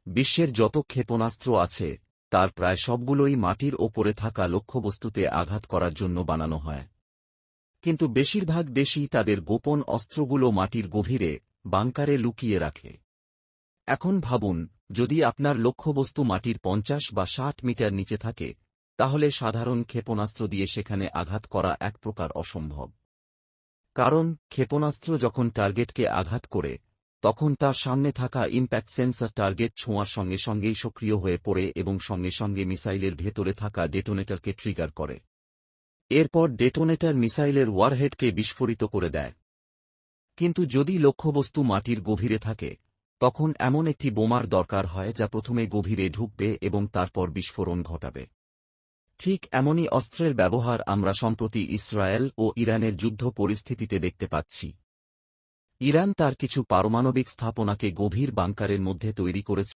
বিশ্বের যত ক্ষেপণাস্ত্র আছে তার প্রায় সবগুলোই মাটির ওপরে থাকা লক্ষ্যবস্তুতে আঘাত করার জন্য বানানো হয়। কিন্তু বেশিরভাগ দেশই তাদের গোপন অস্ত্রগুলো মাটির গভীরে, বাংকারে লুকিয়ে রাখে। এখন ভাবুন, যদি আপনার লক্ষ্যবস্তু মাটির 50 বা 60 মিটার নিচে থাকে, তাহলে সাধারণ ক্ষেপণাস্ত্র দিয়ে সেখানে আঘাত করা এক প্রকার অসম্ভব। কারণ ক্ষেপণাস্ত্র যখন টার্গেটকে আঘাত করে, তখন তার সামনে থাকা ইম্প্যাক্ট সেন্সর টার্গেট ছোঁয়ার সঙ্গে সঙ্গেই সক্রিয় হয়ে পড়ে এবং সঙ্গে সঙ্গে মিসাইলের ভেতরে থাকা ডেটোনেটরকে ট্রিগার করে। এরপর ডেটোনেটর মিসাইলের ওয়ারহেডকে বিস্ফোরিত করে দেয়। কিন্তু যদি লক্ষ্যবস্তু মাটির গভীরে থাকে, তখন এমন একটি বোমার দরকার হয় যা প্রথমে গভীরে ঢুকবে এবং তারপর বিস্ফোরণ ঘটাবে। ঠিক এমনই অস্ত্রের ব্যবহার আমরা সম্প্রতি ইসরায়েল ও ইরানের যুদ্ধ পরিস্থিতিতে দেখতে পাচ্ছি। ইরান তার কিছু পারমাণবিক স্থাপনাকে গভীর বাংকারের মধ্যে তৈরি করেছে